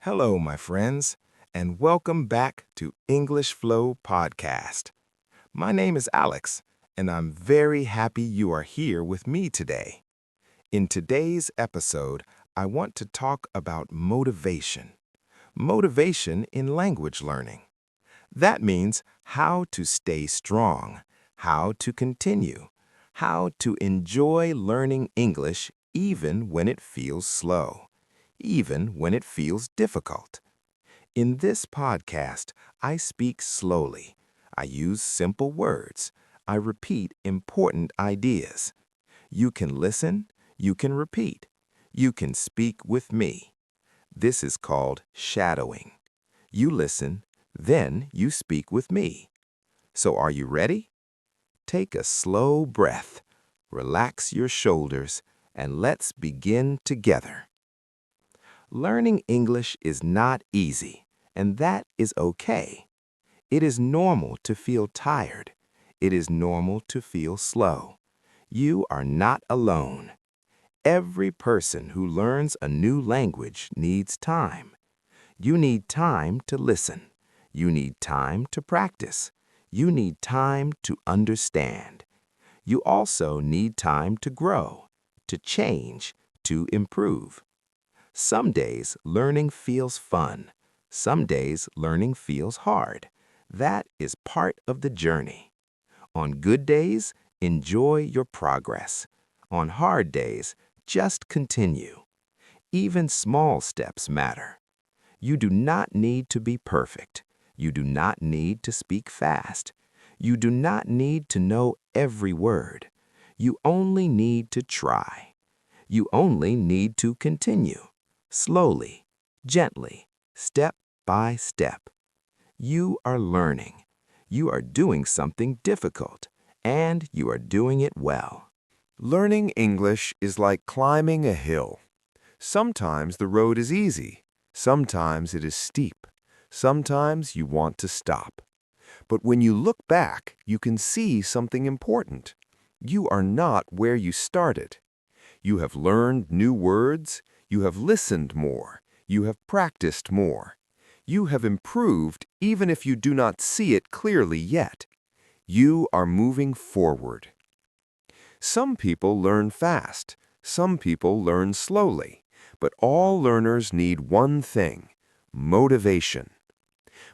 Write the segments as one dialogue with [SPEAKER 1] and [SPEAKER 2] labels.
[SPEAKER 1] Hello, my friends, and welcome back to English Flow Podcast. My name is Alex, and I'm very happy you are here with me today. In today's episode, I want to talk about motivation. Motivation in language learning. That means how to stay strong, how to continue, how to enjoy learning English even when it feels slow, even when it feels difficult. In this podcast, I speak slowly. I use simple words. I repeat important ideas. You can listen, you can repeat, you can speak with me. This is called shadowing. You listen, then you speak with me. So are you ready? Take a slow breath, relax your shoulders, and let's begin together. Learning English is not easy, and that is okay. It is normal to feel tired. It is normal to feel slow. You are not alone. Every person who learns a new language needs time. You need time to listen. You need time to practice. You need time to understand. You also need time to grow, to change, to improve. Some days learning feels fun. Some days learning feels hard. That is part of the journey. On good days, enjoy your progress. On hard days, just continue. Even small steps matter. You do not need to be perfect. You do not need to speak fast. You do not need to know every word. You only need to try. You only need to continue. Slowly, gently, step by step. You are learning. You are doing something difficult, and you are doing it well.
[SPEAKER 2] Learning English is like climbing a hill. Sometimes the road is easy. Sometimes it is steep. Sometimes you want to stop. But when you look back, you can see something important. You are not where you started. You have learned new words. You have listened more. You have practiced more. You have improved even if you do not see it clearly yet. You are moving forward. Some people learn fast. Some people learn slowly. But all learners need one thing: motivation.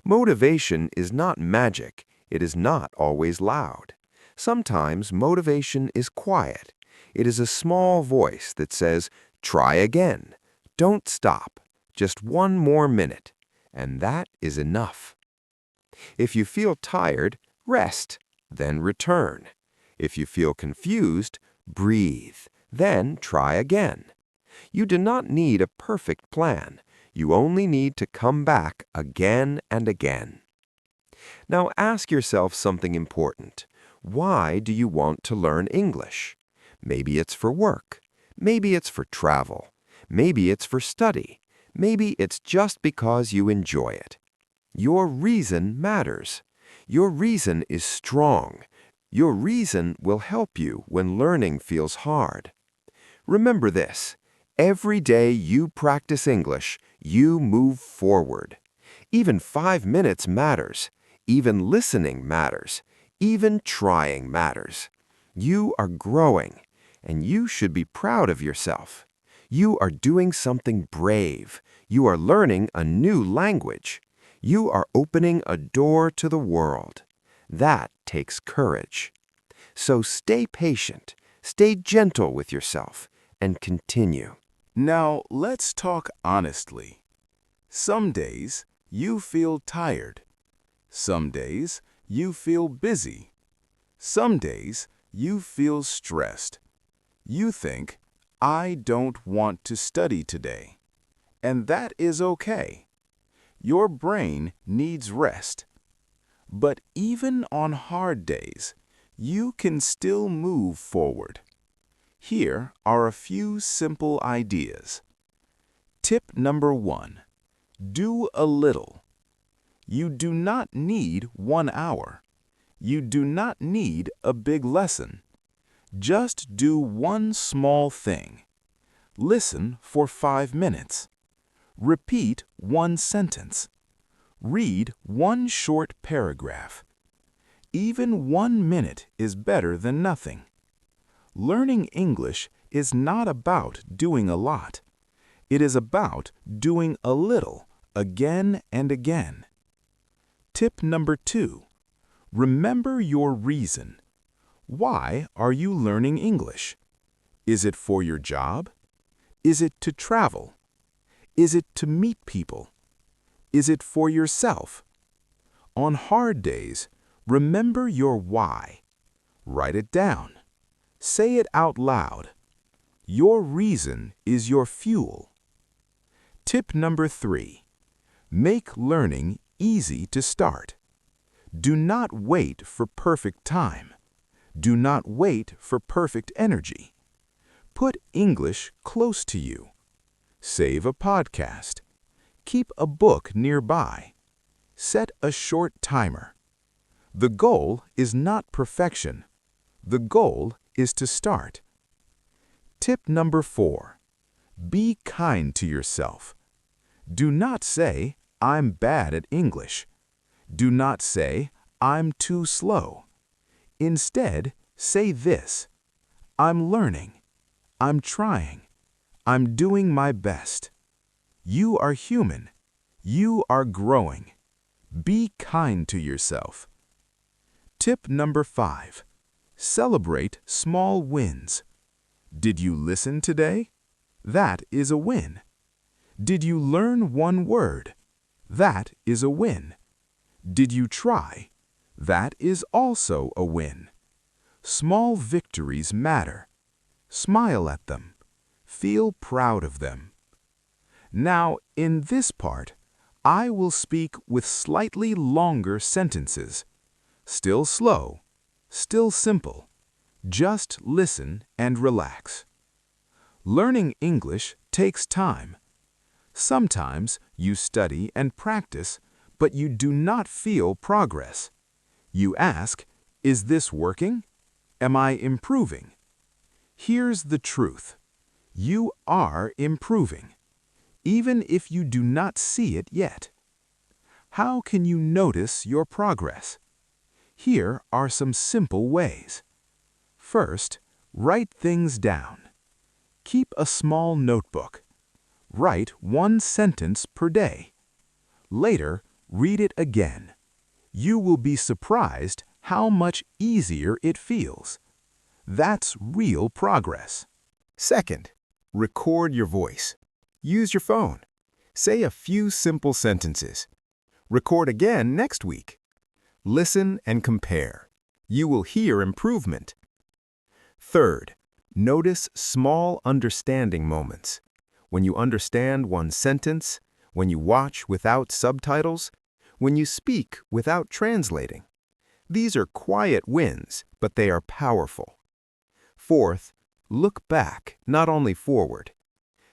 [SPEAKER 2] Motivation is not magic. It is not always loud. Sometimes motivation is quiet. It is a small voice that says, "Try again. Don't stop. Just one more minute." And that is enough. If you feel tired, rest, then return. If you feel confused, breathe, then try again. You do not need a perfect plan. You only need to come back again and again. Now ask yourself something important. Why do you want to learn English? Maybe it's for work. Maybe it's for travel. Maybe it's for study. Maybe it's just because you enjoy it. Your reason matters. Your reason is strong. Your reason will help you when learning feels hard. Remember this: every day you practice English, you move forward. Even 5 minutes matters. Even listening matters. Even trying matters. You are growing, and you should be proud of yourself. You are doing something brave. You are learning a new language. You are opening a door to the world. That takes courage. So stay patient, stay gentle with yourself, and continue.
[SPEAKER 1] Now, let's talk honestly. Some days you feel tired. Some days you feel busy. Some days you feel stressed. You think, "I don't want to study today." And that is okay. Your brain needs rest. But even on hard days, you can still move forward. Here are a few simple ideas. Tip number 1. Do a little. You do not need 1 hour. You do not need a big lesson. Just do one small thing. Listen for 5 minutes. Repeat one sentence. Read one short paragraph. Even 1 minute is better than nothing. Learning English is not about doing a lot. It is about doing a little, again and again. Tip number 2. Remember your reason. Why are you learning English? Is it for your job? Is it to travel? Is it to meet people? Is it for yourself? On hard days, remember your why. Write it down. Say it out loud. Your reason is your fuel. Tip number 3. Make learning easy to start. Do not wait for perfect time. Do not wait for perfect energy. Put English close to you. Save a podcast. Keep a book nearby. Set a short timer. The goal is not perfection. The goal is to start. Tip number 4. Be kind to yourself. Do not say, "I'm bad at English." Do not say, "I'm too slow." Instead, say this: "I'm learning. I'm trying. I'm doing my best." You are human. You are growing. Be kind to yourself. Tip number 5. Celebrate small wins. Did you listen today? That is a win. Did you learn one word? That is a win. Did you try? That is also a win. Small victories matter. Smile at them. Feel proud of them. Now, in this part, I will speak with slightly longer sentences. Still slow, still simple. Just listen and relax. Learning English takes time. Sometimes you study and practice, but you do not feel progress. You ask, "Is this working? Am I improving?" Here's the truth. You are improving, even if you do not see it yet. How can you notice your progress? Here are some simple ways. First, write things down. Keep a small notebook. Write one sentence per day. Later, read it again. You will be surprised how much easier it feels. That's real progress. Second, record your voice. Use your phone. Say a few simple sentences. Record again next week. Listen and compare. You will hear improvement. Third, notice small understanding moments. When you understand one sentence, when you watch without subtitles, when you speak without translating. These are quiet wins, but they are powerful. Fourth, look back, not only forward.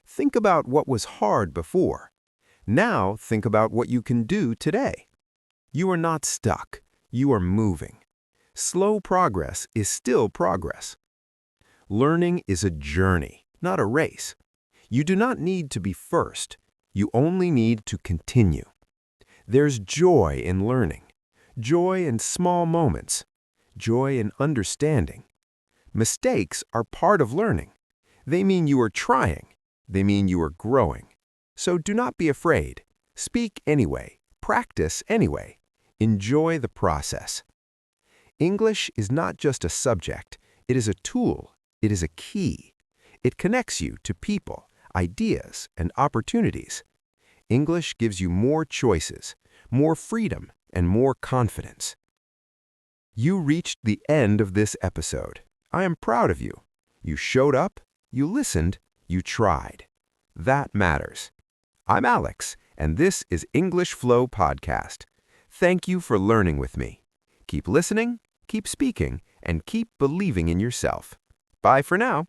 [SPEAKER 1] Think about what was hard before. Now think about what you can do today. You are not stuck. You are moving. Slow progress is still progress. Learning is a journey, not a race. You do not need to be first. You only need to continue. There's joy in learning, joy in small moments, joy in understanding. Mistakes are part of learning. They mean you are trying. They mean you are growing. So do not be afraid. Speak anyway. Practice anyway. Enjoy the process. English is not just a subject. It is a tool. It is a key. It connects you to people, ideas, and opportunities. English gives you more choices, more freedom, and more confidence. You reached the end of this episode. I am proud of you. You showed up, you listened, you tried. That matters. I'm Alex, and this is English Flow Podcast. Thank you for learning with me. Keep listening, keep speaking, and keep believing in yourself. Bye for now.